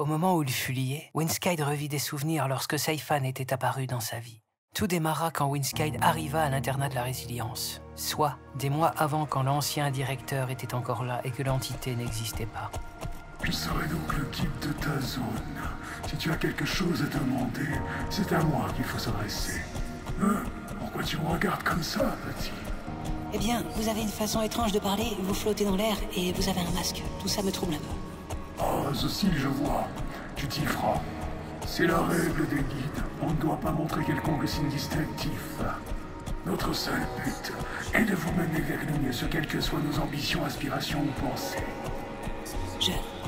Au moment où il fut lié, Winskide revit des souvenirs lorsque Saifan était apparu dans sa vie. Tout démarra quand Winskide arriva à l'internat de la résilience, soit des mois avant quand l'ancien directeur était encore là et que l'entité n'existait pas. Je serai donc le guide de ta zone. Si tu as quelque chose à demander, c'est à moi qu'il faut s'adresser. Pourquoi tu me regardes comme ça, petit? Eh bien, vous avez une façon étrange de parler, vous flottez dans l'air et vous avez un masque. Tout ça me trouble un peu. Oh, ceci, je vois. Tu t'y feras. C'est la règle des guides. On ne doit pas montrer quelconque signe distinctif. Notre seul but est de vous mener vers le mieux, quelles que soient nos ambitions, aspirations ou pensées.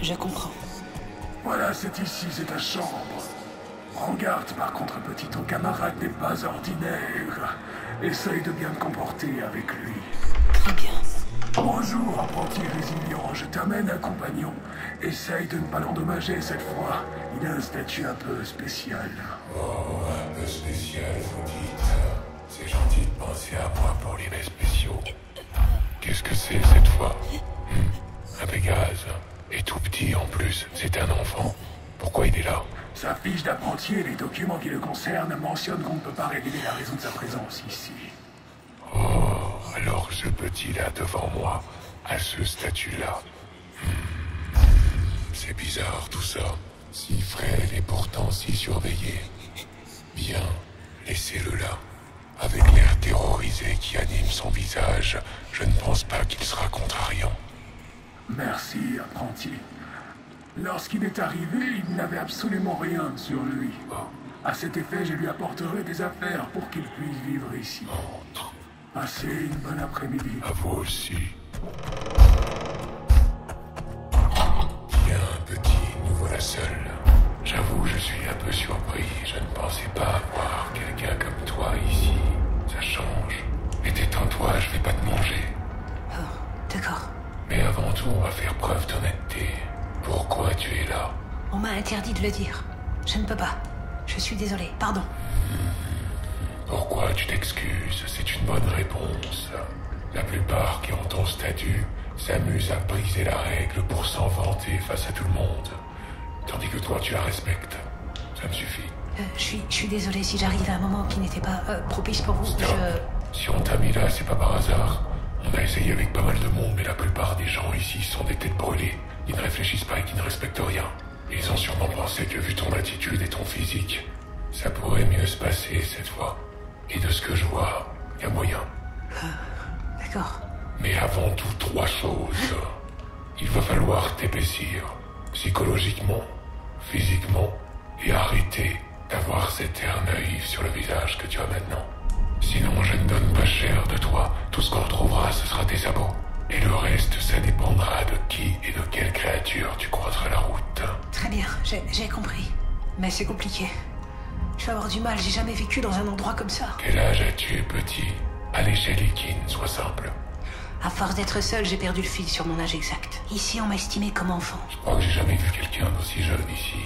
Je comprends. Voilà, c'est ici, c'est ta chambre. Prends garde, par contre, petit, ton camarade n'est pas ordinaire. Essaye de bien te comporter avec lui. Très bien. Bonjour, apprenti résilient, je t'amène un compagnon. Essaye de ne pas l'endommager cette fois. Il a un statut un peu spécial. Oh, un peu spécial, vous dites. C'est gentil de penser à moi pour les mets spéciaux. Qu'est-ce que c'est cette fois? Un Pégase. Et tout petit en plus, c'est un enfant. Pourquoi il est là? Sa fiche d'apprenti et les documents qui le concernent mentionnent qu'on ne peut pas révéler la raison de sa présence ici. Oh, alors ce petit-là devant moi, à ce statut-là. C'est bizarre tout ça. Si frêle et pourtant si surveillé. Bien, laissez-le là. Avec l'air terrorisé qui anime son visage, je ne pense pas qu'il sera contrariant. Merci, apprenti. Lorsqu'il est arrivé, il n'avait absolument rien sur lui. À cet effet, je lui apporterai des affaires pour qu'il puisse vivre ici. Passez une bonne après-midi. À vous aussi. Bien, petit, nous voilà seuls. J'avoue, je suis un peu surpris. Je ne pensais pas avoir quelqu'un comme toi ici. Ça change. Mais détends-toi, je vais pas te manger. Oh, d'accord. Mais avant tout, on va faire preuve d'honnêteté. Pourquoi tu es là? On m'a interdit de le dire. Je ne peux pas. Je suis désolé, pardon. Pourquoi tu t'excuses? C'est une bonne réponse. La plupart qui ont ton statut s'amusent à briser la règle pour s'en vanter face à tout le monde. Tandis que toi, tu la respectes. Ça me suffit. Je suis désolé si j'arrive à un moment qui n'était pas propice pour vous. Stop. Si on t'a mis là, c'est pas par hasard. On a essayé avec pas mal de monde, mais la plupart des gens ici sont des têtes brûlées. Ils ne réfléchissent pas et qui ne respectent rien. Ils ont sûrement pensé que vu ton attitude et ton physique, ça pourrait mieux se passer cette fois. Et de ce que je vois, y a moyen. D'accord. Mais avant tout, 3 choses. Il va falloir t'épaissir, psychologiquement, physiquement, et arrêter d'avoir cet air naïf sur le visage que tu as maintenant. Sinon, je ne donne pas cher de toi. Tout ce qu'on retrouvera, ce sera tes sabots. Et le reste, ça dépendra de qui et de quelle créature tu croiseras la route. Très bien, j'ai compris. Mais c'est compliqué. Je vais avoir du mal, j'ai jamais vécu dans un endroit comme ça. Quel âge as-tu, petit? À l'échelle Ikin, sois simple. À force d'être seul, j'ai perdu le fil sur mon âge exact. Ici, on m'a estimé comme enfant. Je crois que j'ai jamais vu quelqu'un d'aussi jeune ici.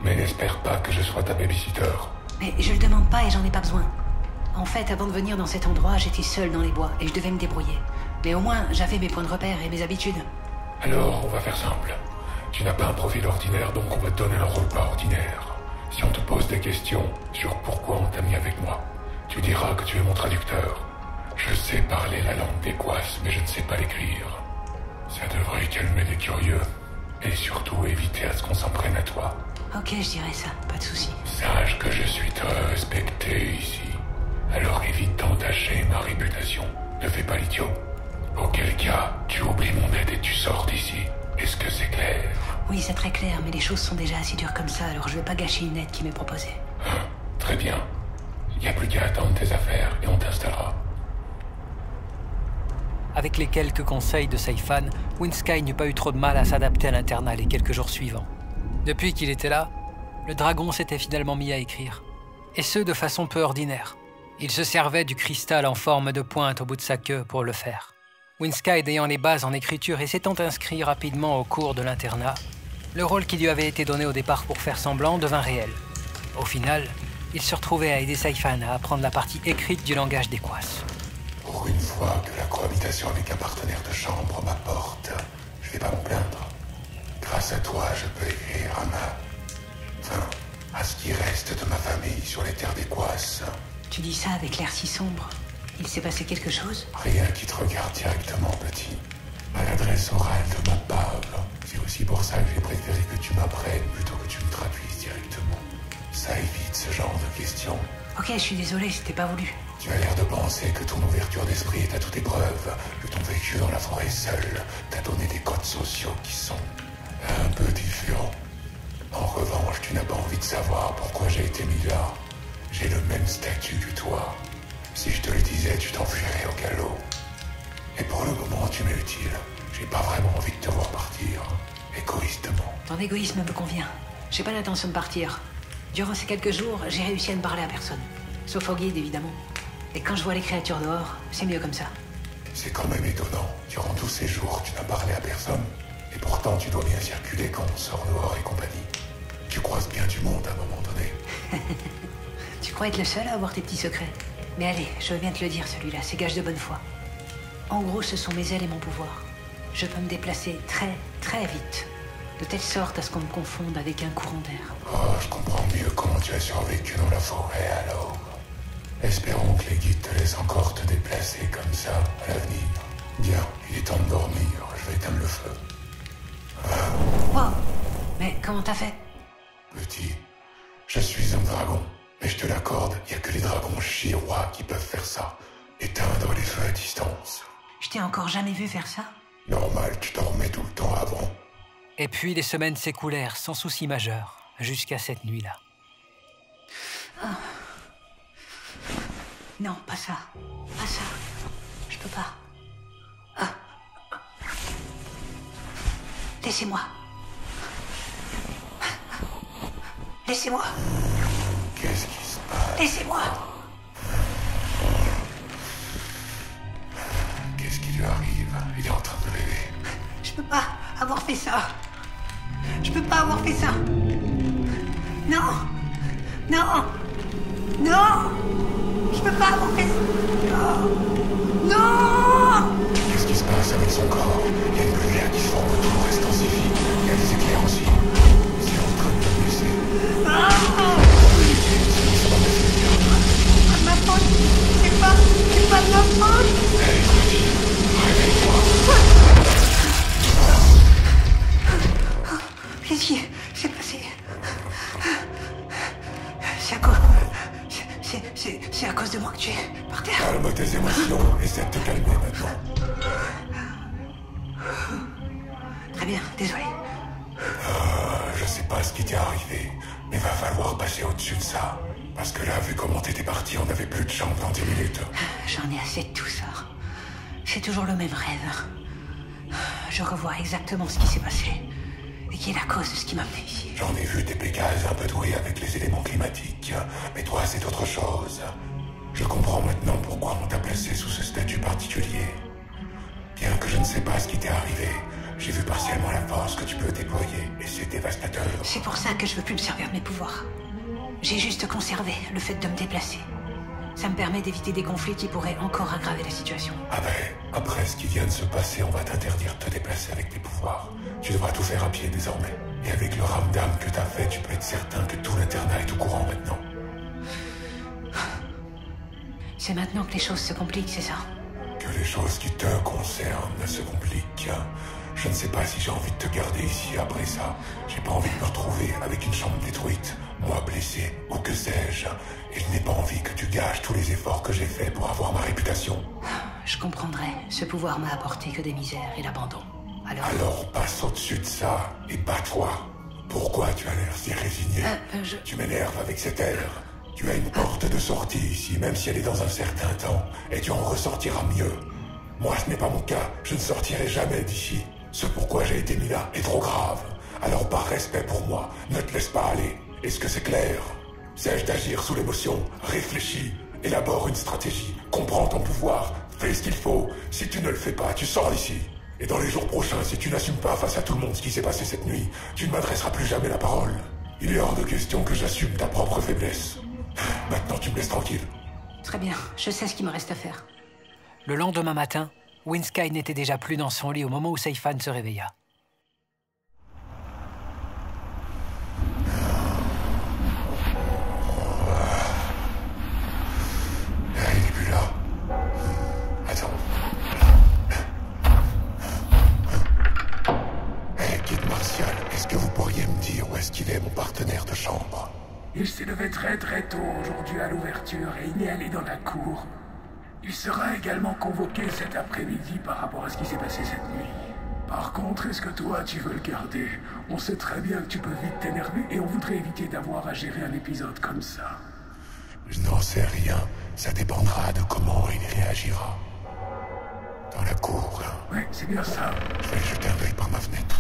Mais n'espère pas que je sois ta babysitter. Mais je le demande pas et j'en ai pas besoin. En fait, avant de venir dans cet endroit, j'étais seul dans les bois et je devais me débrouiller. Mais au moins, j'avais mes points de repère et mes habitudes. Alors, on va faire simple. Tu n'as pas un profil ordinaire, donc on va te donner un rôle pas ordinaire. Si on te pose des questions sur pourquoi on t'a mis avec moi, tu diras que tu es mon traducteur. Je sais parler la langue des Quas, mais je ne sais pas l'écrire. Ça devrait calmer les curieux. Et surtout éviter à ce qu'on s'en prenne à toi. Ok, je dirais ça, pas de souci. Sache que je suis très respecté ici. Alors évite d'entacher ma réputation. Ne fais pas l'idiot. Auquel cas, tu oublies mon aide et tu sors d'ici. Est-ce que c'est clair? Oui, c'est très clair, mais les choses sont déjà assez dures comme ça, alors je vais pas gâcher une aide qui m'est proposée. Très bien. Il n'y a plus qu'à attendre tes affaires et on t'installera. Avec les quelques conseils de Saifan, Winskide n'eut pas eu trop de mal à s'adapter à l'internat les quelques jours suivants. Depuis qu'il était là, le dragon s'était finalement mis à écrire. Et ce, de façon peu ordinaire. Il se servait du cristal en forme de pointe au bout de sa queue pour le faire. Winskide ayant les bases en écriture et s'étant inscrit rapidement au cours de l'internat, le rôle qui lui avait été donné au départ pour faire semblant devint réel. Au final, il se retrouvait à aider Saifan à apprendre la partie écrite du langage des Quas. Pour une fois que la cohabitation avec un partenaire de chambre m'apporte, je vais pas me plaindre. Grâce à toi, je peux écrire à ma sur les terres d'Equas. Tu dis ça avec l'air si sombre. Il s'est passé quelque chose? Rien qui te regarde directement, petit. À l'adresse orale de ma bave. C'est aussi pour ça que j'ai préféré que tu m'apprennes plutôt que tu me traduises directement. Ça évite ce genre de questions. Ok, je suis désolé, c'était pas voulu. Tu as l'air de penser que ton ouverture d'esprit est à toute épreuve, que ton vécu dans la forêt seul t'a donné des codes sociaux qui sont un peu différents. En revanche, tu n'as pas envie de savoir pourquoi j'ai été mis là. J'ai le même statut que toi. Si je te le disais, tu t'enfuirais au galop. Et pour le moment, tu m'es utile. J'ai pas vraiment envie de te voir partir. Égoïstement. Ton égoïsme me convient. J'ai pas l'intention de partir. Durant ces quelques jours, j'ai réussi à ne parler à personne. Sauf au guide, évidemment. Et quand je vois les créatures dehors, c'est mieux comme ça. C'est quand même étonnant. Durant tous ces jours, tu n'as parlé à personne. Et pourtant, tu dois bien circuler quand on sort dehors et compagnie. Tu croises bien du monde à un moment donné. Tu crois être le seul à avoir tes petits secrets? Mais allez, je veux bien te le dire, celui-là, c'est gage de bonne foi. En gros, ce sont mes ailes et mon pouvoir. Je peux me déplacer très, très vite. De telle sorte à ce qu'on me confonde avec un courant d'air. Oh, je comprends mieux comment tu as survécu dans la forêt, alors. Espérons que les guides te laissent encore te déplacer comme ça à l'avenir. Bien, il est temps de dormir. Je vais éteindre le feu. Wow! Mais comment t'as fait? Petit, je suis un dragon. Mais je te l'accorde, il n'y a que les dragons chirois qui peuvent faire ça. Éteindre les feux à distance. Je t'ai encore jamais vu faire ça? Normal, tu dormais tout le temps avant. Et puis les semaines s'écoulèrent sans souci majeur, jusqu'à cette nuit-là. Non, pas ça. Pas ça. Je peux pas. Laissez-moi. Laissez-moi. Qu'est-ce qui se passe? Laissez-moi. Qu'est-ce qui lui arrive? Il est en train de rêver. Je peux pas avoir fait ça. Je peux pas avoir fait ça. Non. Non. Non. Je peux pas avoir fait ça. Non. Non. Qu'est-ce qui se passe avec son corps? Il y a une lumière qui se forme autour, est intensifiée. Il y a des éclairs aussi. C'est en train de le blesser. Pas de ma faute. C'est pas de ma faute. Hey, petit, réveille-toi. Qu'est-ce qui s'est passé? C'est à cause... C'est à cause de moi que tu es par terre. Calme tes émotions, essaie de te calmer maintenant. Très bien, désolé. Je sais pas ce qui t'est arrivé, mais va falloir passer au-dessus de ça. Parce que là, vu comment t'étais parti, on n'avait plus de chance dans 10 minutes. J'en ai assez de tout ça. C'est toujours le même rêve. Je revois exactement ce qui s'est passé. Et qui est la cause de ce qui m'a amené ici. J'en ai vu des Pégases un peu doués avec les éléments climatiques. Mais toi, c'est autre chose. Je comprends maintenant pourquoi on t'a placé sous ce statut particulier. Bien que je ne sais pas ce qui t'est arrivé, j'ai vu partiellement la force que tu peux déployer, et c'est dévastateur. C'est pour ça que je veux plus me servir de mes pouvoirs. J'ai juste conservé le fait de me déplacer. Ça me permet d'éviter des conflits qui pourraient encore aggraver la situation. Après ce qui vient de se passer, on va t'interdire de te déplacer avec tes pouvoirs. Tu devras tout faire à pied désormais. Et avec le ramdam que t'as fait, tu peux être certain que tout l'internat est au courant maintenant. C'est maintenant que les choses se compliquent, c'est ça? Que les choses qui te concernent se compliquent. Je ne sais pas si j'ai envie de te garder ici après ça. J'ai pas envie de me retrouver avec une chambre détruite, moi blessé, ou que sais-je. Et je n'ai pas envie que tu gâches tous les efforts que j'ai faits pour avoir ma réputation. Je comprendrai. Ce pouvoir m'a apporté que des misères et l'abandon. Alors passe au-dessus de ça et bats-toi. Pourquoi tu as l'air si résigné? Tu m'énerves avec cet air. Tu as une porte de sortie ici, même si elle est dans un certain temps, et tu en ressortiras mieux. Moi, ce n'est pas mon cas. Je ne sortirai jamais d'ici. Ce pourquoi j'ai été mis là est trop grave. Alors par respect pour moi, ne te laisse pas aller. Est-ce que c'est clair? Sais-je d'agir sous l'émotion? Réfléchis, élabore une stratégie, comprends ton pouvoir, fais ce qu'il faut. Si tu ne le fais pas, tu sors d'ici. Et dans les jours prochains, si tu n'assumes pas face à tout le monde ce qui s'est passé cette nuit, tu ne m'adresseras plus jamais la parole. Il est hors de question que j'assume ta propre faiblesse. Maintenant, tu me laisses tranquille. Très bien, je sais ce qu'il me reste à faire. Le lendemain matin, Windsky n'était déjà plus dans son lit au moment où Saifan se réveilla. pourriez me dire où est-ce qu'il est, mon partenaire de chambre? Il s'est levé très très tôt aujourd'hui à l'ouverture et il est allé dans la cour. Il sera également convoqué cet après-midi par rapport à ce qui s'est passé cette nuit. Par contre, est-ce que toi, tu veux le garder? On sait très bien que tu peux vite t'énerver et on voudrait éviter d'avoir à gérer un épisode comme ça. Je n'en sais rien. Ça dépendra de comment il réagira. Dans la cour, là. Ouais, c'est bien ça. Je vais jeter un œil par ma fenêtre.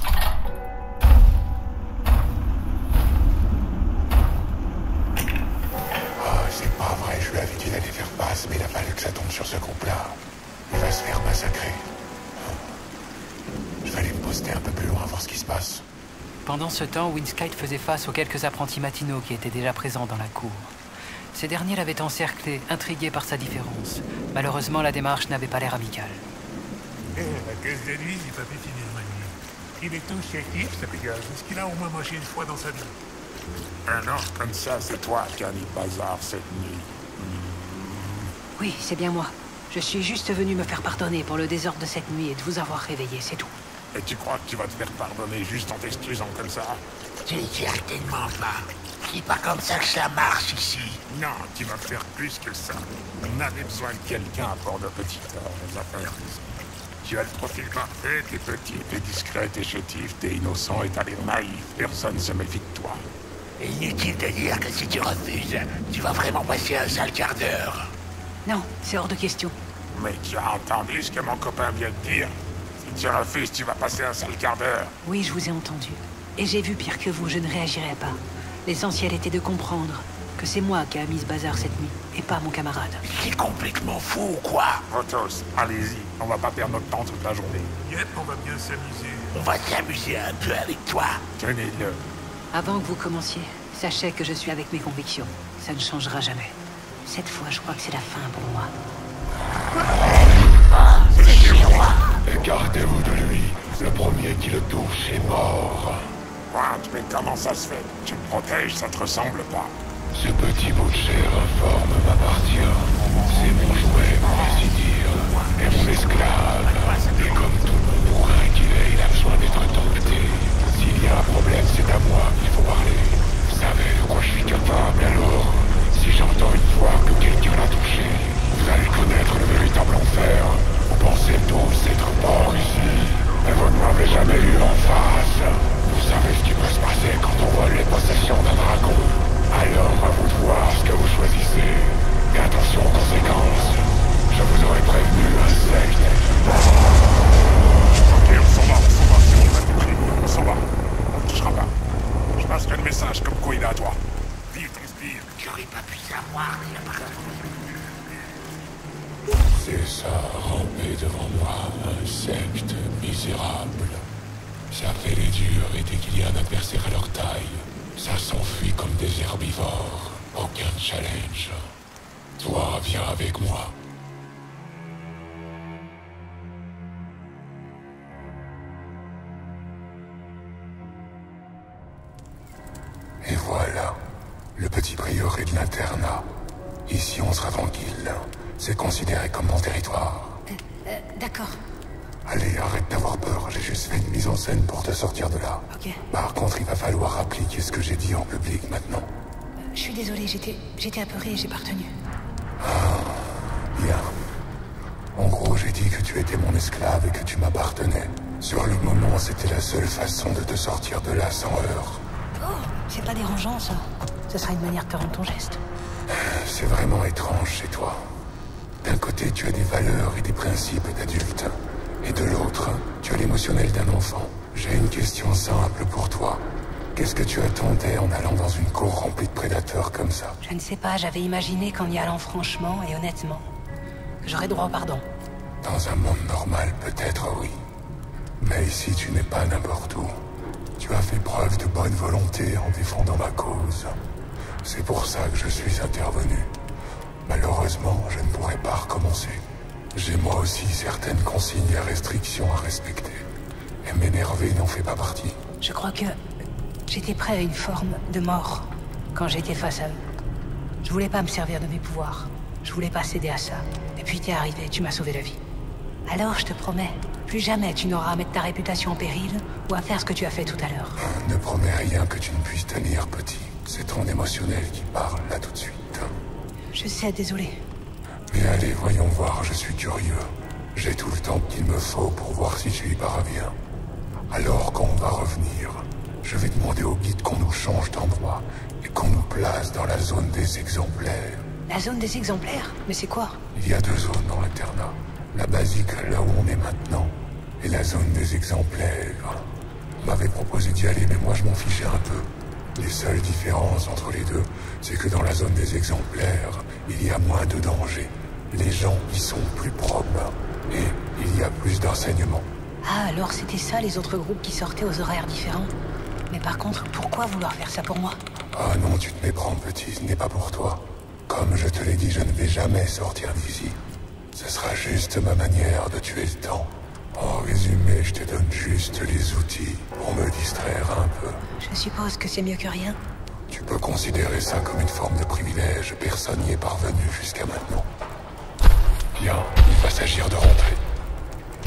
Ah, c'est pas vrai, je lui avais dit d'aller faire passe, mais il a fallu que ça tombe sur ce groupe-là. Il va se faire massacrer. Je vais aller me poster un peu plus loin, voir ce qui se passe. Pendant ce temps, Winskite faisait face aux quelques apprentis matinaux qui étaient déjà présents dans la cour. Ces derniers l'avaient encerclé, intrigués par sa différence. Malheureusement, la démarche n'avait pas l'air amicale. La caisse de nuit, j'ai pas pu finir ma nuit. Il est tout chétif, ce gars. Est-ce qu'il a au moins mangé une fois dans sa vie? Alors, comme ça, c'est toi qui as mis le bazar cette nuit. Oui, c'est bien moi. Je suis juste venu me faire pardonner pour le désordre de cette nuit et de vous avoir réveillé, c'est tout. Et tu crois que tu vas te faire pardonner juste en t'excusant comme ça? Certainement pas. C'est pas comme ça que ça marche ici. Non, tu vas faire plus que ça. On avait besoin de quelqu'un pour nos petites affaires. Tu as le profil parfait, t'es petit, t'es discret, t'es chétif, t'es innocent et t'as l'air naïf. Personne se méfie de toi. Inutile de dire que si tu refuses, tu vas vraiment passer un sale quart d'heure. Non, c'est hors de question. Mais tu as entendu ce que mon copain vient de dire? Si tu refuses, tu vas passer un sale quart d'heure. Oui, je vous ai entendu. Et j'ai vu pire que vous, je ne réagirai pas. L'essentiel était de comprendre que c'est moi qui ai mis ce bazar cette nuit, et pas mon camarade. C'est complètement fou ou quoi? Protos, allez-y, on va pas perdre notre temps toute la journée. Yep, on va bien s'amuser. On va s'amuser un peu avec toi. Tenez-le. Avant que vous commenciez, sachez que je suis avec mes convictions. Ça ne changera jamais. Cette fois, je crois que c'est la fin pour moi. Écartez-vous de lui. Le premier qui le touche est mort. What? Mais comment ça se fait? Tu me protèges, ça te ressemble pas. Ce petit bout de chair informe m'appartient. C'est mon jouet, pour ainsi dire. Et mon esclave. Et comme tout bon bourrin qu'il est, il a besoin d'être dompté. S'il y a un problème, c'est à moi qu'il faut parler. Vous savez de quoi je suis capable, alors? Si j'entends une fois que quelqu'un l'a touché, vous allez connaître le véritable enfer. Vous pensez tous être morts ici, mais vous ne m'avez jamais eu en face. Vous savez ce qui peut se passer quand on vole les possessions d'un dragon. Alors à vous de voir ce que vous choisissez. Et attention aux conséquences. Je vous aurais prévenu, insecte. Ok, on s'en va, c'est bon, on a compris. On s'en va. On ne touchera pas. Je passerai le message comme quoi il est à toi. Vive ton spire. J'aurais pas pu savoir qu'il appartenait. C'est ça, ramper devant moi, insecte misérable. Ça fait les durs et dès qu'il y a un adversaire à leur taille, ça s'enfuit comme des herbivores. Aucun challenge. Toi, viens avec moi. Et voilà, le petit prieuré de l'internat. Ici, on sera tranquille. C'est considéré comme mon territoire. D'accord. Allez, arrête d'avoir peur. J'ai juste fait une mise en scène pour te sortir de là. Ok. Par contre, il va falloir appliquer ce que j'ai dit en public maintenant. Je suis désolée, j'étais apeurée et j'ai pas retenu. Bien. En gros, j'ai dit que tu étais mon esclave et que tu m'appartenais. Sur le moment, c'était la seule façon de te sortir de là sans heurts. Oh, c'est pas dérangeant ça. Ce sera une manière de te rendre ton geste. C'est vraiment étrange chez toi. D'un côté, tu as des valeurs et des principes d'adulte. Et de l'autre, tu as l'émotionnel d'un enfant. J'ai une question simple pour toi. Qu'est-ce que tu attendais en allant dans une cour remplie de prédateurs comme ça? Je ne sais pas, j'avais imaginé qu'en y allant franchement et honnêtement, que j'aurais droit au pardon. Dans un monde normal, peut-être oui. Mais ici, tu n'es pas n'importe où. Tu as fait preuve de bonne volonté en défendant ma cause. C'est pour ça que je suis intervenu. Malheureusement, je ne pourrai pas recommencer. J'ai moi aussi certaines consignes et restrictions à respecter. Et m'énerver n'en fait pas partie. Je crois que j'étais prêt à une forme de mort quand j'étais face à eux. Je voulais pas me servir de mes pouvoirs. Je voulais pas céder à ça. Et puis t'es arrivé, tu m'as sauvé la vie. Alors je te promets, plus jamais tu n'auras à mettre ta réputation en péril ou à faire ce que tu as fait tout à l'heure. Ne promets rien que tu ne puisses tenir, petit. C'est ton émotionnel qui parle, là, tout de suite. Je sais, désolé. Mais allez, voyons voir, je suis curieux. J'ai tout le temps qu'il me faut pour voir si tu y parviens. Alors, quand on va revenir, je vais demander au guide qu'on nous change d'endroit et qu'on nous place dans la zone des exemplaires. La zone des exemplaires? Mais c'est quoi? Il y a 2 zones dans l'internat. La basique, là où on est maintenant, et la zone des exemplaires. On m'avait proposé d'y aller, mais moi je m'en fichais un peu. Les seules différences entre les deux, c'est que dans la zone des exemplaires, il y a moins de danger. Les gens y sont plus propres. Et il y a plus d'enseignements. Ah, alors c'était ça les autres groupes qui sortaient aux horaires différents. Mais par contre, pourquoi vouloir faire ça pour moi? Ah non, tu te méprends, petit, ce n'est pas pour toi. Comme je te l'ai dit, je ne vais jamais sortir d'ici. Ce sera juste ma manière de tuer le temps. En résumé, je te donne juste les outils pour me distraire un peu. Je suppose que c'est mieux que rien. Tu peux considérer ça comme une forme de privilège. Personne n'y est parvenu jusqu'à maintenant. Bien, il va s'agir de rentrer.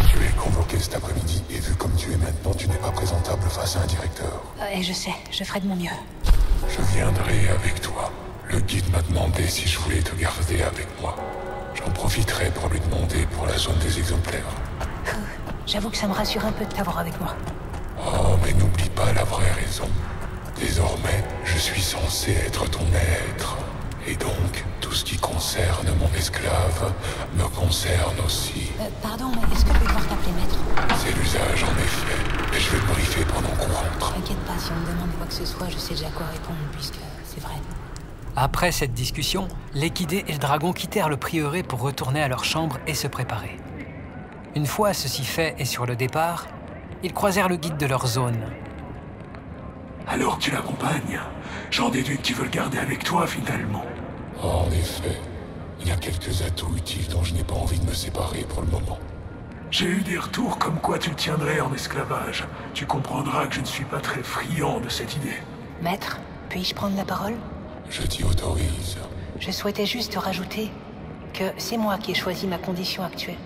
Tu es convoqué cet après-midi et vu comme tu es maintenant, tu n'es pas présentable face à un directeur. Et je sais, je ferai de mon mieux. Je viendrai avec toi. Le guide m'a demandé si je voulais te garder avec moi. J'en profiterai pour lui demander pour la zone des exemplaires. J'avoue que ça me rassure un peu de t'avoir avec moi. Oh, mais n'oublie pas la vraie raison. Désormais, je suis censé être ton maître. Et donc, tout ce qui concerne mon esclave me concerne aussi. Pardon, mais est-ce que je vais pouvoir t'appeler maître? C'est l'usage en effet. Et je vais te briefer pendant qu'on rentre. T'inquiète pas, si on me demande quoi que ce soit, je sais déjà quoi répondre, puisque c'est vrai. Après cette discussion, l'équidé et le dragon quittèrent le prieuré pour retourner à leur chambre et se préparer. Une fois ceci fait et sur le départ, ils croisèrent le guide de leur zone. Alors tu l'accompagnes. J'en déduis que tu veux le garder avec toi, finalement. En effet, il y a quelques atouts utiles dont je n'ai pas envie de me séparer pour le moment. J'ai eu des retours comme quoi tu le tiendrais en esclavage. Tu comprendras que je ne suis pas très friand de cette idée. Maître, puis-je prendre la parole? Je t'y autorise. Je souhaitais juste rajouter que c'est moi qui ai choisi ma condition actuelle.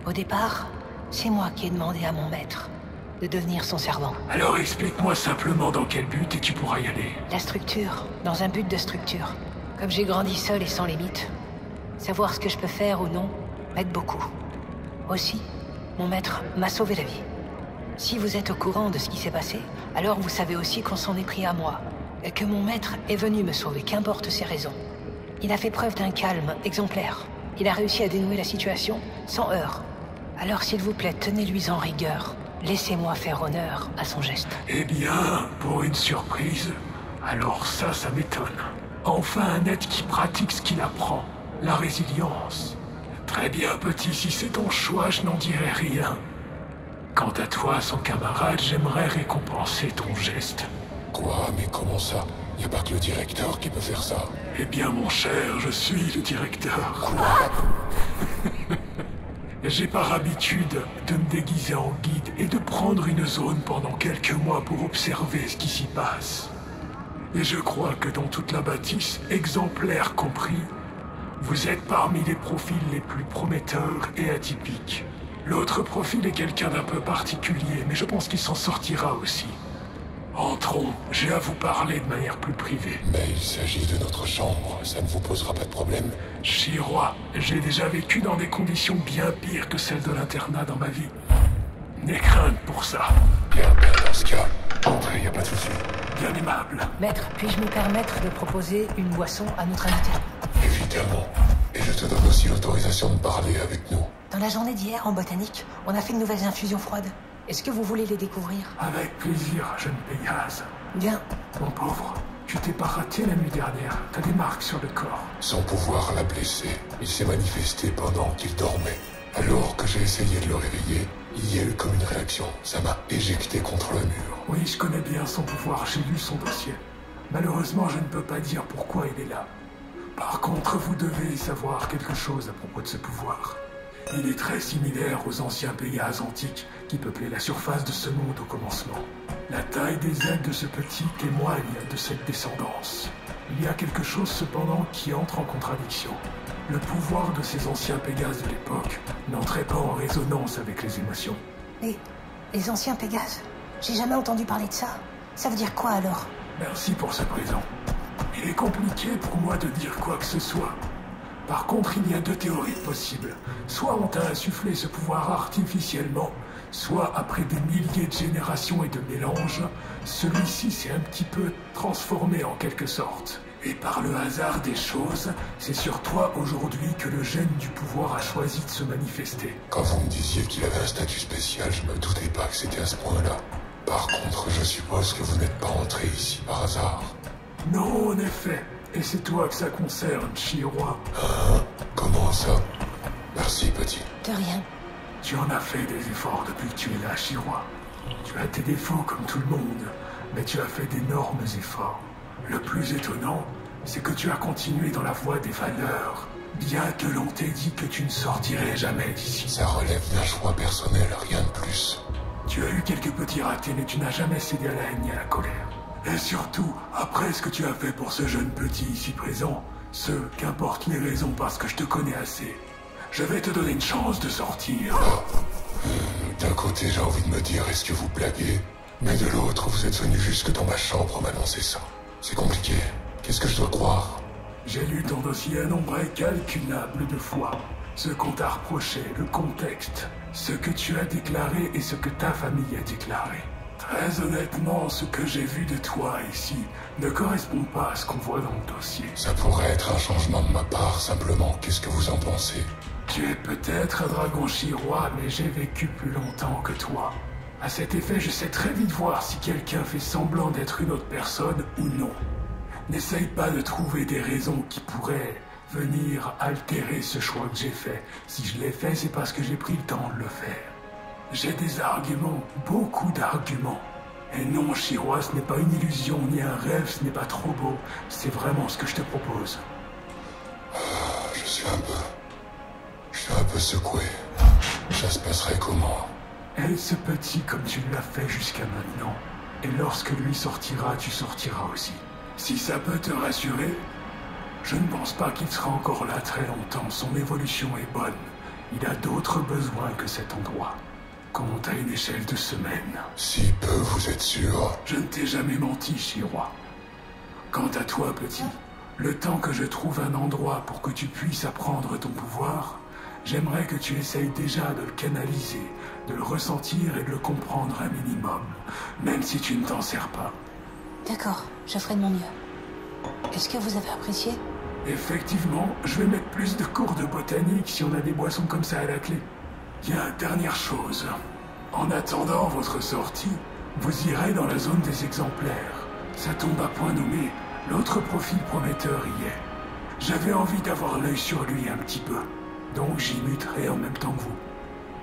Au départ, c'est moi qui ai demandé à mon maître de devenir son servant. Alors explique-moi simplement dans quel but et tu pourras y aller. La structure, dans un but de structure. Comme j'ai grandi seul et sans limite, savoir ce que je peux faire ou non m'aide beaucoup. Aussi, mon maître m'a sauvé la vie. Si vous êtes au courant de ce qui s'est passé, alors vous savez aussi qu'on s'en est pris à moi. Et que mon maître est venu me sauver, qu'importe ses raisons. Il a fait preuve d'un calme exemplaire. Il a réussi à dénouer la situation sans heurts. Alors s'il vous plaît, tenez-lui en rigueur. Laissez-moi faire honneur à son geste. Eh bien, pour une surprise, alors ça m'étonne. Enfin un être qui pratique ce qu'il apprend, la résilience. Très bien, petit, si c'est ton choix, je n'en dirai rien. Quant à toi, son camarade, j'aimerais récompenser ton geste. Quoi? Mais comment ça? Y a pas que le directeur qui peut faire ça. Eh bien, mon cher, je suis le directeur. Quoi? J'ai par habitude de me déguiser en guide et de prendre une zone pendant quelques mois pour observer ce qui s'y passe. Et je crois que dans toute la bâtisse, exemplaire compris, vous êtes parmi les profils les plus prometteurs et atypiques. L'autre profil est quelqu'un d'un peu particulier, mais je pense qu'il s'en sortira aussi. Entrons, j'ai à vous parler de manière plus privée. Mais il s'agit de notre chambre, ça ne vous posera pas de problème? Chirois, j'ai déjà vécu dans des conditions bien pires que celles de l'internat dans ma vie. N'aie crainte pour ça. Bien, dans ce cas, entrez, y a pas de souci. Bien aimable. Maître, puis-je me permettre de proposer une boisson à notre invité? Évidemment. Et je te donne aussi l'autorisation de parler avec nous. Dans la journée d'hier, en botanique, on a fait de nouvelles infusions froides. Est-ce que vous voulez les découvrir? Avec plaisir, jeune Pégase. Bien. Mon pauvre, tu t'es pas raté la nuit dernière. T'as des marques sur le corps. Son pouvoir l'a blessé. Il s'est manifesté pendant qu'il dormait. Alors que j'ai essayé de le réveiller, il y a eu comme une réaction. Ça m'a éjecté contre le mur. Oui, je connais bien son pouvoir. J'ai lu son dossier. Malheureusement, je ne peux pas dire pourquoi il est là. Par contre, vous devez savoir quelque chose à propos de ce pouvoir. Il est très similaire aux anciens Pégases antiques qui peuplaient la surface de ce monde au commencement. La taille des ailes de ce petit témoigne de cette descendance. Il y a quelque chose cependant qui entre en contradiction. Le pouvoir de ces anciens Pégases de l'époque n'entrait pas en résonance avec les émotions. Les anciens Pégases? J'ai jamais entendu parler de ça. Ça veut dire quoi alors? Merci pour ce présent. Il est compliqué pour moi de dire quoi que ce soit. Par contre, il y a deux théories possibles. Soit on t'a insufflé ce pouvoir artificiellement, soit après des milliers de générations et de mélanges, celui-ci s'est un petit peu transformé en quelque sorte. Et par le hasard des choses, c'est sur toi aujourd'hui que le gène du pouvoir a choisi de se manifester. Quand vous me disiez qu'il avait un statut spécial, je me doutais pas que c'était à ce point-là. Par contre, je suppose que vous n'êtes pas entré ici par hasard. Non, en effet. Et c'est toi que ça concerne, Chiroi. Comment ça? Merci, petit. De rien. Tu en as fait des efforts depuis que tu es là, Chiroi. Tu as tes défauts comme tout le monde, mais tu as fait d'énormes efforts. Le plus étonnant, c'est que tu as continué dans la voie des valeurs, bien que l'on t'ait dit que tu ne sortirais jamais d'ici. Ça relève d'un choix personnel, rien de plus. Tu as eu quelques petits ratés, mais tu n'as jamais cédé à la haine ni à la colère. Et surtout, après ce que tu as fait pour ce jeune petit ici présent, qu'importe les raisons parce que je te connais assez, je vais te donner une chance de sortir. D'un côté, j'ai envie de me dire, est-ce que vous blaguez? Mais de l'autre, vous êtes venu jusque dans ma chambre m'annoncer ça. C'est compliqué. Qu'est-ce que je dois croire? J'ai lu ton dossier un nombre incalculable de fois. Ce qu'on t'a reproché, le contexte, ce que tu as déclaré et ce que ta famille a déclaré. Très honnêtement, ce que j'ai vu de toi ici ne correspond pas à ce qu'on voit dans le dossier. Ça pourrait être un changement de ma part, simplement. Qu'est-ce que vous en pensez? Tu es peut-être un dragon chiroi, mais j'ai vécu plus longtemps que toi. À cet effet, je sais très vite voir si quelqu'un fait semblant d'être une autre personne ou non. N'essaye pas de trouver des raisons qui pourraient venir altérer ce choix que j'ai fait. Si je l'ai fait, c'est parce que j'ai pris le temps de le faire. J'ai des arguments, beaucoup d'arguments. Et non, Chiroi, ce n'est pas une illusion ni un rêve, ce n'est pas trop beau. C'est vraiment ce que je te propose. Je suis un peu secoué. Ça se passerait comment? Aide ce petit comme tu l'as fait jusqu'à maintenant. Et lorsque lui sortira, tu sortiras aussi. Si ça peut te rassurer, je ne pense pas qu'il sera encore là très longtemps. Son évolution est bonne. Il a d'autres besoins que cet endroit. Compte à une échelle de semaines. Si peu, vous êtes sûr? Je ne t'ai jamais menti, Chiroi. Quant à toi, petit, le temps que je trouve un endroit pour que tu puisses apprendre ton pouvoir, j'aimerais que tu essayes déjà de le canaliser, de le ressentir et de le comprendre un minimum, même si tu ne t'en sers pas. D'accord, je ferai de mon mieux. Est-ce que vous avez apprécié? Effectivement, je vais mettre plus de cours de botanique si on a des boissons comme ça à la clé. Bien, dernière chose. En attendant votre sortie, vous irez dans la zone des exemplaires. Ça tombe à point nommé, l'autre profil prometteur y est. J'avais envie d'avoir l'œil sur lui un petit peu, donc j'y muterai en même temps que vous.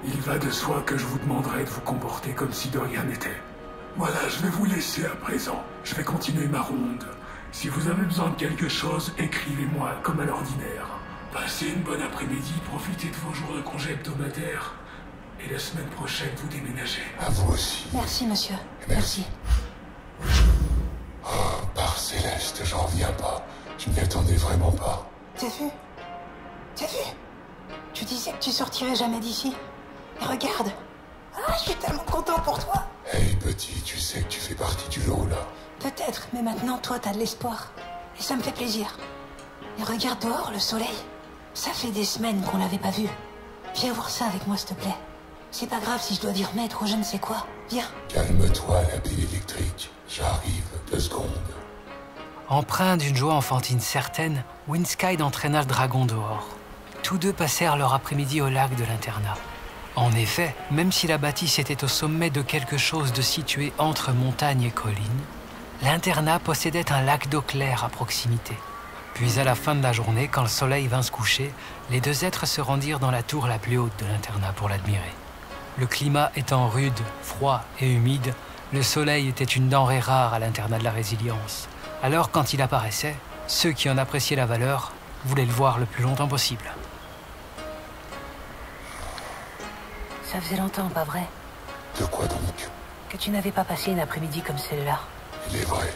Il va de soi que je vous demanderai de vous comporter comme si de rien n'était. Voilà, je vais vous laisser à présent. Je vais continuer ma ronde. Si vous avez besoin de quelque chose, écrivez-moi comme à l'ordinaire. Passez une bonne après-midi, profitez de vos jours de congé hebdomadaire. Et la semaine prochaine, vous déménagez. À vous aussi. Merci, monsieur. Merci. Oh, par Céleste, j'en reviens pas. Je m'y attendais vraiment pas. T'as vu? T'as vu? Tu disais que tu sortirais jamais d'ici. Et regarde. Ah, je suis tellement content pour toi. Hey, petit, tu sais que tu fais partie du lot, là. Peut-être, mais maintenant, toi, t'as de l'espoir. Et ça me fait plaisir. Et regarde dehors, le soleil. Ça fait des semaines qu'on l'avait pas vu. Viens voir ça avec moi, s'il te plaît. C'est pas grave si je dois dire maître ou je ne sais quoi. Viens. Calme-toi, la bille électrique. J'arrive, 2 secondes. Empreint d'une joie enfantine certaine, Windskyde entraîna le dragon dehors. Tous deux passèrent leur après-midi au lac de l'internat. En effet, même si la bâtisse était au sommet de quelque chose de situé entre montagne et collines, l'internat possédait un lac d'eau claire à proximité. Puis à la fin de la journée, quand le soleil vint se coucher, les deux êtres se rendirent dans la tour la plus haute de l'internat pour l'admirer. Le climat étant rude, froid et humide, le soleil était une denrée rare à l'internat de la résilience. Alors quand il apparaissait, ceux qui en appréciaient la valeur voulaient le voir le plus longtemps possible. Ça faisait longtemps, pas vrai? De quoi donc? Que tu n'avais pas passé une après-midi comme celle-là. Il est vrai.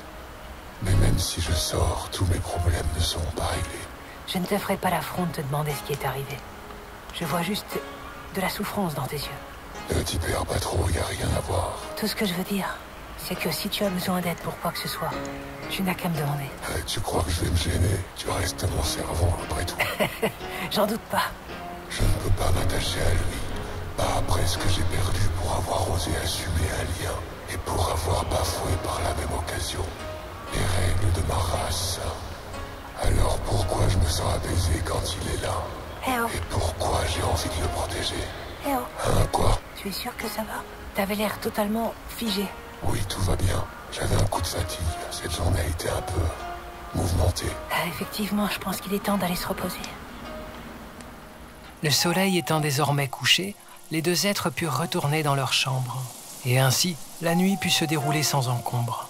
Mais même si je sors, tous mes problèmes ne seront pas réglés. Je ne te ferai pas l'affront de te demander ce qui est arrivé. Je vois juste de la souffrance dans tes yeux. Ne t'y perds pas trop, y a rien à voir. Tout ce que je veux dire, c'est que si tu as besoin d'aide pour quoi que ce soit, tu n'as qu'à me demander. Tu crois que je vais me gêner? Tu restes mon cerveau, après tout. J'en doute pas. Je ne peux pas m'attacher à lui. Pas après ce que j'ai perdu pour avoir osé assumer un lien et pour avoir bafoué par la même occasion les règles de ma race. Alors pourquoi je me sens apaisé quand il est là? Eh oh, Et pourquoi j'ai envie de le protéger? eh oh. Hein, quoi? Tu es sûr que ça va? T'avais l'air totalement figé. Oui, tout va bien. J'avais un coup de fatigue. Cette journée a été un peu mouvementée. Ah, effectivement, je pense qu'il est temps d'aller se reposer. Le soleil étant désormais couché, les deux êtres purent retourner dans leur chambre. Et ainsi, la nuit put se dérouler sans encombre.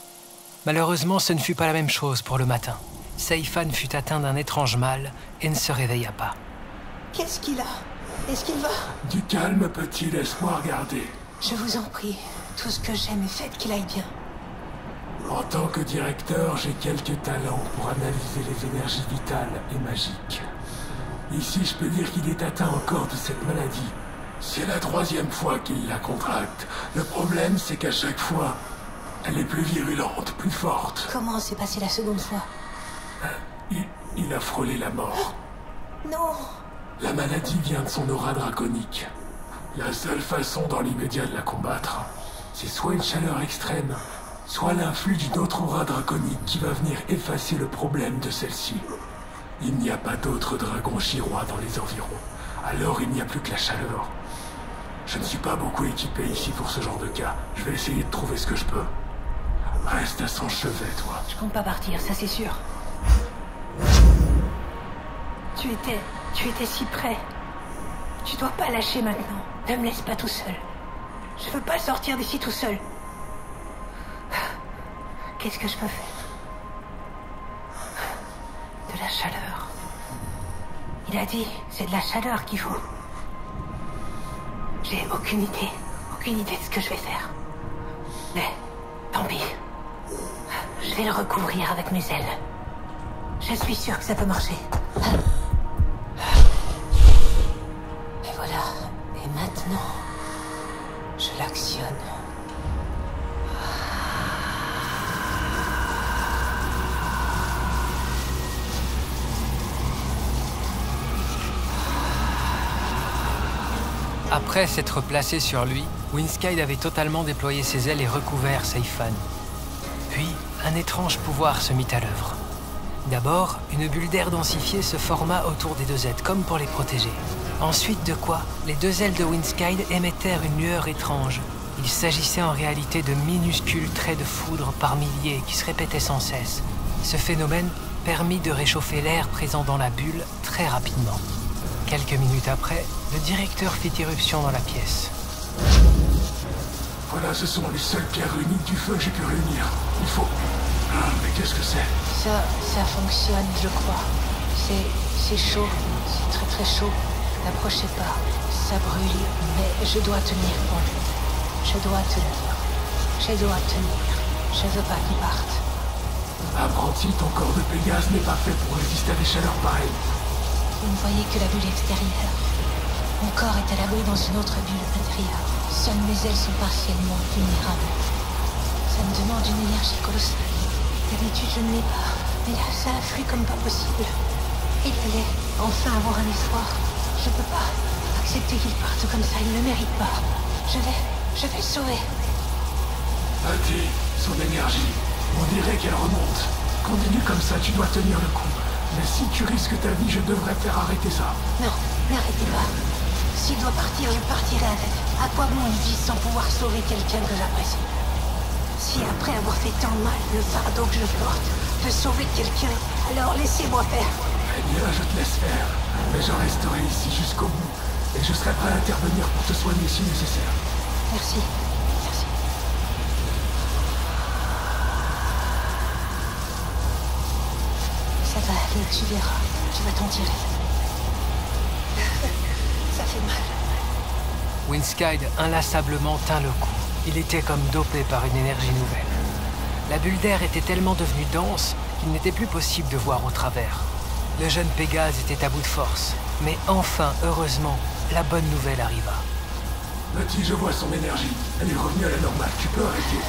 Malheureusement, ce ne fut pas la même chose pour le matin. Saifan fut atteint d'un étrange mal et ne se réveilla pas. Qu'est-ce qu'il a? Est-ce qu'il va? Du calme, petit, laisse-moi regarder. Je vous en prie, tout ce que j'aime est fait qu'il aille bien. En tant que directeur, j'ai quelques talents pour analyser les énergies vitales et magiques. Ici, je peux dire qu'il est atteint encore de cette maladie. C'est la 3e fois qu'il la contracte. Le problème, c'est qu'à chaque fois, elle est plus virulente, plus forte. Comment s'est passé la seconde fois? Il a frôlé la mort. Non! La maladie vient de son aura draconique. La seule façon dans l'immédiat de la combattre, c'est soit une chaleur extrême, soit l'influx d'une autre aura draconique qui va venir effacer le problème de celle-ci. Il n'y a pas d'autres dragons chirois dans les environs, alors il n'y a plus que la chaleur. Je ne suis pas beaucoup équipé ici pour ce genre de cas. Je vais essayer de trouver ce que je peux. Reste à son chevet, toi. Je compte pas partir, ça c'est sûr. Tu étais si près. Tu dois pas lâcher maintenant. Ne me laisse pas tout seul. Je veux pas sortir d'ici tout seul. Qu'est-ce que je peux faire? De la chaleur. Il a dit, c'est de la chaleur qu'il faut. J'ai aucune idée de ce que je vais faire. Mais, tant pis. Je vais le recouvrir avec mes ailes. Je suis sûre que ça peut marcher. Et voilà. Et maintenant, je l'actionne. Après s'être placé sur lui, Winskide avait totalement déployé ses ailes et recouvert Saifan. Puis, un étrange pouvoir se mit à l'œuvre. D'abord, une bulle d'air densifiée se forma autour des deux êtres, comme pour les protéger. Ensuite de quoi, les deux ailes de Winskide émettèrent une lueur étrange. Il s'agissait en réalité de minuscules traits de foudre par milliers qui se répétaient sans cesse. Ce phénomène permit de réchauffer l'air présent dans la bulle très rapidement. Quelques minutes après, le directeur fit irruption dans la pièce. Voilà, ce sont les seules pierres uniques du feu que j'ai pu réunir. Il faut... Ah, mais qu'est-ce que c'est? Ça fonctionne, je crois. C'est chaud. C'est très très chaud. N'approchez pas. Ça brûle. Mais je dois tenir pour lui. Je dois tenir. Je veux pas qu'il parte. Apprenti, ton corps de Pégase n'est pas fait pour résister à des chaleurs pareilles. Vous ne voyez que la bulle extérieure. Mon corps est à l'abri dans une autre bulle intérieure. Seules mes ailes sont partiellement vulnérables. Ça me demande une énergie colossale. D'habitude, je ne l'ai pas. Mais là, ça afflue comme pas possible. Il allait enfin avoir un espoir. Je peux pas accepter qu'il parte comme ça. Il ne le mérite pas. Je vais le sauver. Patty, son énergie, on dirait qu'elle remonte. Continue comme ça, tu dois tenir le coup. Mais si tu risques ta vie, je devrais faire arrêter ça. Non, n'arrêtez pas. S'il doit partir, je partirai avec. À quoi bon une vie sans pouvoir sauver quelqu'un que j'apprécie? Si après avoir fait tant de mal, le fardeau que je porte peut sauver quelqu'un, alors laissez-moi faire. Eh bien, je te laisse faire. Mais je resterai ici jusqu'au bout. Et je serai prêt à intervenir pour te soigner si nécessaire. Merci. Merci. Ça va aller, tu verras. Tu vas t'en tirer. Ça fait mal. Winskide inlassablement tint le coup. Il était comme dopé par une énergie nouvelle. La bulle d'air était tellement devenue dense qu'il n'était plus possible de voir au travers. Le jeune Pégase était à bout de force. Mais enfin, heureusement, la bonne nouvelle arriva. Petit, je vois son énergie. Elle est revenue à la normale. Tu peux arrêter.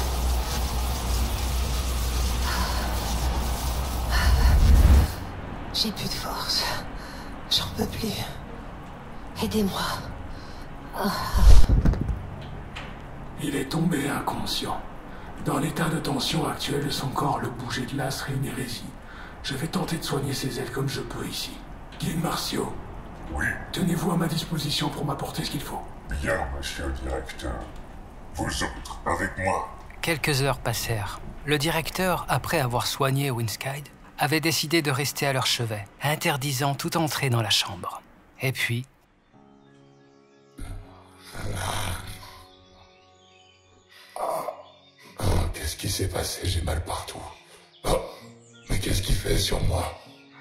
J'ai plus de force. J'en peux plus. Aidez-moi. Il est tombé inconscient. Dans l'état de tension actuel de son corps, le bouger de l'as serait une hérésie. Je vais tenter de soigner ses ailes comme je peux ici. Guildes martiaux. Oui, Tenez-vous à ma disposition pour m'apporter ce qu'il faut. bien, monsieur le directeur. Vous autres, avec moi. Quelques heures passèrent. Le directeur, après avoir soigné Winskide, avait décidé de rester à leur chevet, interdisant toute entrée dans la chambre. Et puis... Qu'est-ce qui s'est passé? J'ai mal partout. Oh, mais qu'est-ce qu'il fait sur moi?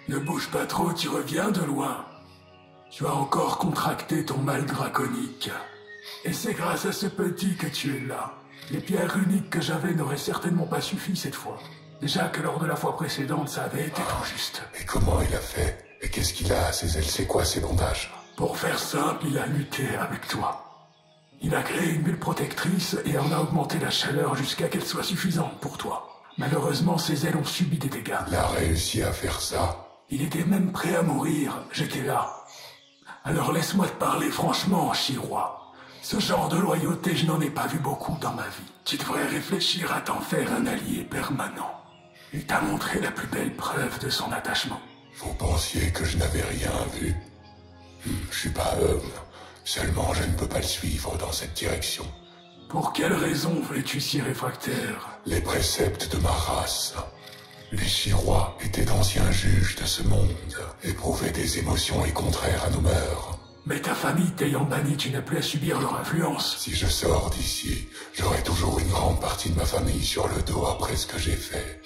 Ne bouge pas trop, tu reviens de loin. Tu as encore contracté ton mal draconique. Et c'est grâce à ce petit que tu es là. Les pierres uniques que j'avais n'auraient certainement pas suffi cette fois. Déjà que lors de la fois précédente, ça avait été trop juste. Et comment il a fait? Et qu'est-ce qu'il a à ses ailes? C'est quoi ses bandages? Pour faire simple, il a lutté avec toi. Il a créé une bulle protectrice et en a augmenté la chaleur jusqu'à qu'elle soit suffisante pour toi. Malheureusement, ses ailes ont subi des dégâts. Il a réussi à faire ça? Il était même prêt à mourir, j'étais là. Alors laisse-moi te parler franchement, Chiroi. Ce genre de loyauté, je n'en ai pas vu beaucoup dans ma vie. Tu devrais réfléchir à t'en faire un allié permanent. Il t'a montré la plus belle preuve de son attachement. Vous pensiez que je n'avais rien vu? Je suis pas aveugle. Seulement, je ne peux pas le suivre dans cette direction. Pour quelle raison es-tu si réfractaire? Les préceptes de ma race. Les Chirois étaient d'anciens juges de ce monde, éprouvaient des émotions et contraires à nos mœurs. Mais ta famille t'ayant banni, tu n'as plus à subir leur influence. Si je sors d'ici, j'aurai toujours une grande partie de ma famille sur le dos après ce que j'ai fait.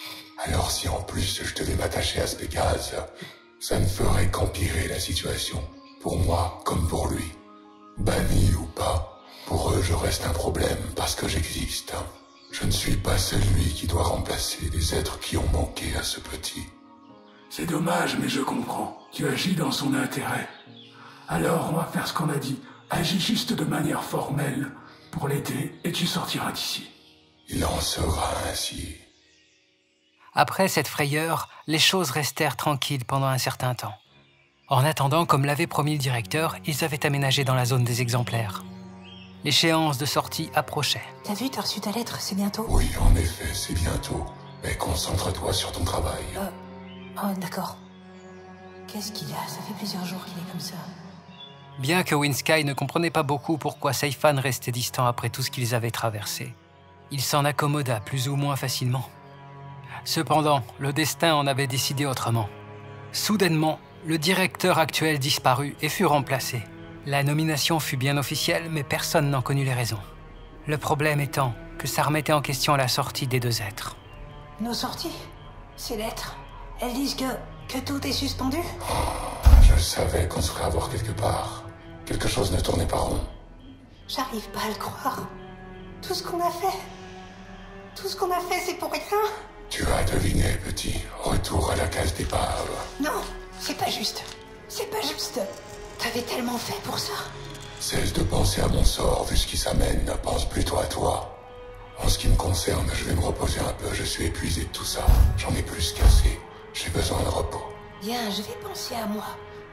Alors si en plus je devais m'attacher à ce Pégase, ça ne ferait qu'empirer la situation, pour moi comme pour lui. Banni ou pas, pour eux je reste un problème parce que j'existe. Je ne suis pas celui qui doit remplacer les êtres qui ont manqué à ce petit. C'est dommage, mais je comprends. Tu agis dans son intérêt. Alors, on va faire ce qu'on a dit. Agis juste de manière formelle pour l'aider et tu sortiras d'ici. Il en sera ainsi. Après cette frayeur, les choses restèrent tranquilles pendant un certain temps. En attendant, comme l'avait promis le directeur, ils avaient aménagé dans la zone des exemplaires. L'échéance de sortie approchait. T'as vu, t'as reçu ta lettre, c'est bientôt. Oui, en effet, c'est bientôt. Mais concentre-toi sur ton travail. Oh, d'accord. Qu'est-ce qu'il a? Ça fait plusieurs jours qu'il est comme ça. Bien que Winskide ne comprenait pas beaucoup pourquoi Saifan restait distant après tout ce qu'ils avaient traversé, il s'en accommoda plus ou moins facilement. Cependant, le destin en avait décidé autrement. Soudainement, le directeur actuel disparut et fut remplacé. La nomination fut bien officielle, mais personne n'en connut les raisons. Le problème étant que ça remettait en question la sortie des deux êtres. Nos sorties? Ces lettres? Elles disent que tout est suspendu? Je savais qu'on serait à voir quelque part. Quelque chose ne tournait pas rond. J'arrive pas à le croire. Tout ce qu'on a fait, c'est pour rien. Tu as deviné, petit. Retour à la case d'épave. Non, c'est pas juste. C'est pas juste. T'avais tellement fait pour ça. Cesse de penser à mon sort, vu ce qui s'amène. Pense plutôt à toi. En ce qui me concerne, je vais me reposer un peu. Je suis épuisé de tout ça. J'en ai plus qu'assez. J'ai besoin de repos. Bien, je vais penser à moi.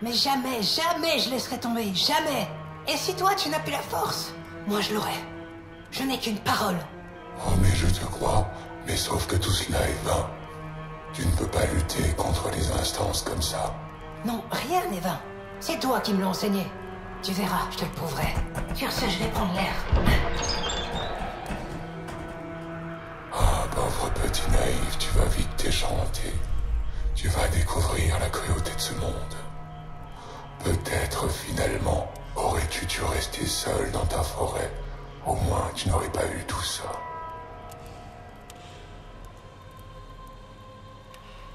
Mais jamais je laisserai tomber. Jamais. Et si toi, tu n'as plus la force, moi je l'aurai. Je n'ai qu'une parole. Oh, mais je te crois. Mais sauf que tout cela est vain. Tu ne peux pas lutter contre les instances comme ça. Non, rien n'est vain. C'est toi qui me l'as enseigné. Tu verras, je te le prouverai. Sur ce, je vais prendre l'air. Ah, pauvre petit naïf, tu vas vite t'échanter. Tu vas découvrir la cruauté de ce monde. Peut-être, finalement, aurais-tu dû rester seul dans ta forêt. Au moins, tu n'aurais pas eu tout ça.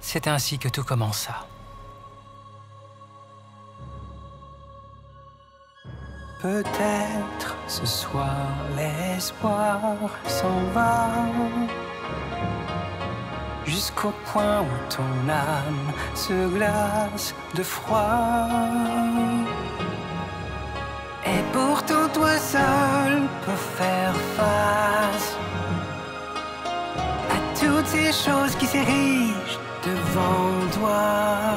C'est ainsi que tout commença. Peut-être ce soir l'espoir s'en va. Juste jusqu'au point où ton âme se glace de froid. Et pourtant toi seul peux faire face à toutes ces choses qui s'érigent devant toi.